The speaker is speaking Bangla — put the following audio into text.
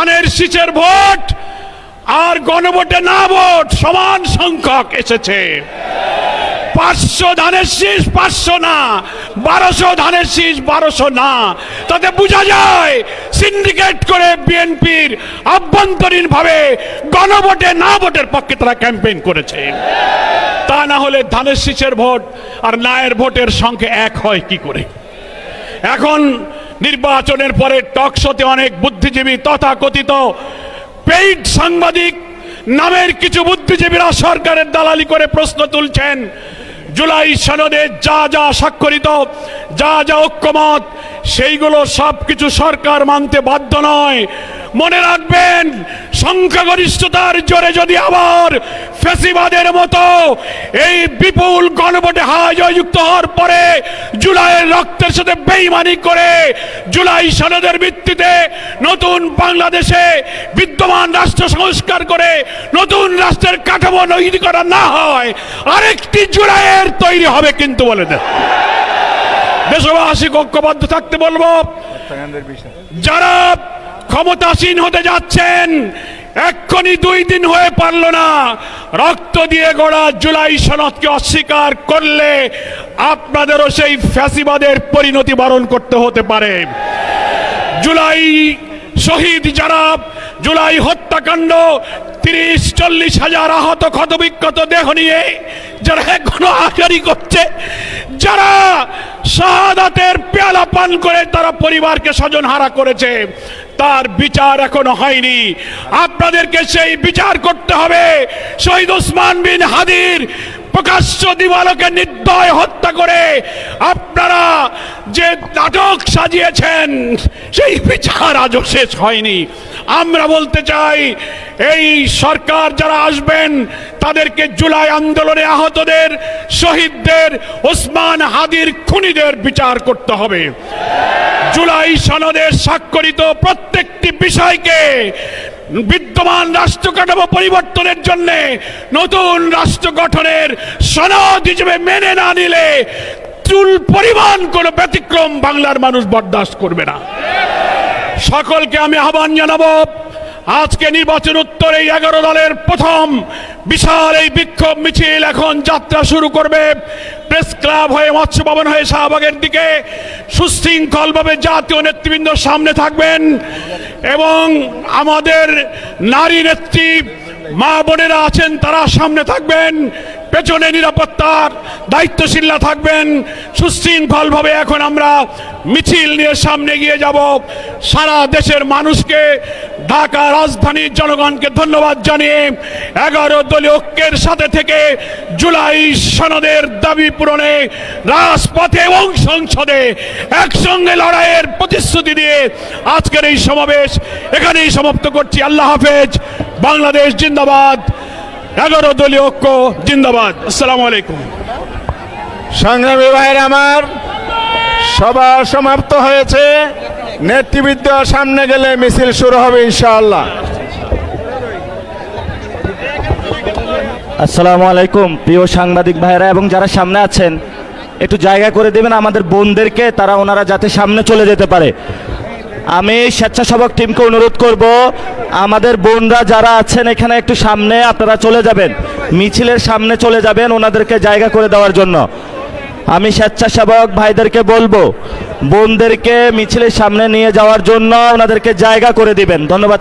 ধানের শীষের ভোট আর গণভোটে না ভোট সমান সংখ্যক এসেছে। 500 ধানের শীষ 500 না, 1200 ধানের শীষ 1200 না। তাতে বোঝা যায় সিন্ডিকেট করে বিএনপির আভ্যন্তরীণ ভাবে গণভোটে না ভোটের পক্ষে তারা ক্যাম্পেইন করেছে। তা না হলে ধানের শীষের ভোট আর নায়ের ভোটের সংখ্যা এক হয় কি করে? এখন নির্বাচনের পরে টক শোতে অনেক বুদ্ধিজীবী তথাকথিত পেইড সাংবাদিক নামের কিছু বুদ্ধিজীবীরা সরকারের দালালি করে প্রশ্ন তুলছেন, জুলাই সনদে যা যা স্বাক্ষরিত, যা যা ঐক্যমত, সেইগুলো সবকিছু সরকার মানতে বাধ্য নয়। মনে রাখবেন, সংখ্যাগরিষ্ঠতার জোরে যদি আবার ফ্যাসিবাদের মতো এই বিপুল গণভোটে হার জয়যুক্ত হওয়ার পরে জুলাইয়ের রক্তের সাথে বেইমানি করে জুলাই সনদের ভিত্তিতে নতুন বাংলাদেশে বিদ্যমান রাষ্ট্র সংস্কার করে নতুন রাষ্ট্রের কাঠামো তৈরি করা না হয়, আরেকটি জুলাইয়ের তৈরি হবে কিন্তু বলে দেন। দেশবাসী ঐক্যবদ্ধ থাকতে বলবো। যারা ক্ষমতাসীন হতে যাচ্ছেন, এক্ষুনি 2 দিন হয়ে পারল না, রক্ত দিয়ে গড়া জুলাই সনদকে অস্বীকার করলে আপনাদেরও সেই ফ্যাসিবাদের পরিণতি বরণ করতে হতে পারে। জুলাই শহীদ যারা, জুলাই হত্যাকাণ্ড, 30-40 হাজার আহত ক্ষতবিক্ষত দেহ নিয়ে যারা এখনো আহারি করছে, যারা শাহাদাতের পেয়ালা পান করে তারা পরিবারকে স্বজন হারা করেছে, তার বিচার এখনো হয়নি। আপনাদেরকে সেই বিচার করতে হবে। শহীদ ওসমান বিন হাদির প্রকাশ্য দিবালোকে নির্দয় হত্যা করে আপনারা যে নাটক সাজিয়েছেন, সেই বিচার আজও শেষ হয়নি। আমরা বলতে চাই, এই সরকার যারা আসবেন তাদেরকে জুলাই আন্দোলনে আহতদের, শহীদদের, ওসমান হাদির খুনিদের বিচার করতে হবে। জুলাই সনদের স্বাক্ষরিত প্রত্যেকটি বিষয়কে বিদ্যমান রাষ্ট্র কাঠামো পরিবর্তনের জন্য নতুন রাষ্ট্র গঠনের সনদ হিসেবে মেনে না নিলে চুল পরিমাণ কোনো ব্যতিক্রম বাংলার মানুষ বরদাস্ত করবে না। সকলকে আমি আহ্বান জানাবো, আজকে নির্বাচন উত্তর এই 11 দলের প্রথম বিশাল এই বিক্ষোভ মিছিল এখন যাত্রা শুরু করবে। প্রেস ক্লাব হয়ে, মৎস্য ভবন হয়ে শাহবাগের দিকে সুশৃঙ্খলভাবে জাতীয় নেতৃবৃন্দ সামনে থাকবেন এবং আমাদের নারী নেত্রী মা বোনেরা আছেন তারা সামনে থাকবেন, পেছনে নিরাপত্তার দায়িত্বশীলরা থাকবেন। সুশৃঙ্খলভাবে এখন আমরা মিছিল নিয়ে সামনে গিয়ে যাব। সারা দেশের মানুষকে, ঢাকা রাজধানীর জনগণকে ধন্যবাদ জানিয়ে 11 দলীয় ঐক্যের সাথে থেকে জুলাই সনদের দাবি পূরণে রাজপথে এবং সংসদে একসঙ্গে লড়াইয়ের প্রতিশ্রুতি দিয়ে আজকের এই সমাবেশ এখানেই সমাপ্ত করছি। আল্লাহ হাফেজ। বাংলাদেশ জিন্দাবাদ। 11 দলীয় ঐক্য জিন্দাবাদ। আসসালামু আলাইকুম। সংগ্রামী ভাইয়ের আমার, সভা সমাপ্ত হয়েছে। নেতৃবৃন্দ সামনে গেলে মিছিল শুরু হবে ইনশাআল্লাহ। আসসালামু আলাইকুম প্রিয় সাংবাদিক ভাইয়েরা এবং যারা সামনে আছেন, একটু জায়গা করে দেবেন আমাদের বোনদেরকে, তারা ওনারা যাতে সামনে চলে যেতে পারে। আমি স্বেচ্ছাসেবক টিমকে অনুরোধ করব, আমাদের বোনরা যারা আছেন এখানে একটু সামনে আপনারা চলে যাবেন, মিছিলের সামনে চলে যাবেন ওনাদেরকে জায়গা করে দেওয়ার জন্য। আমি স্বেচ্ছাসেবক ভাইদেরকে বলবো বোনদেরকে মিছিলের সামনে নিয়ে যাওয়ার জন্য ওনাদেরকে জায়গা করে দিবেন। ধন্যবাদ।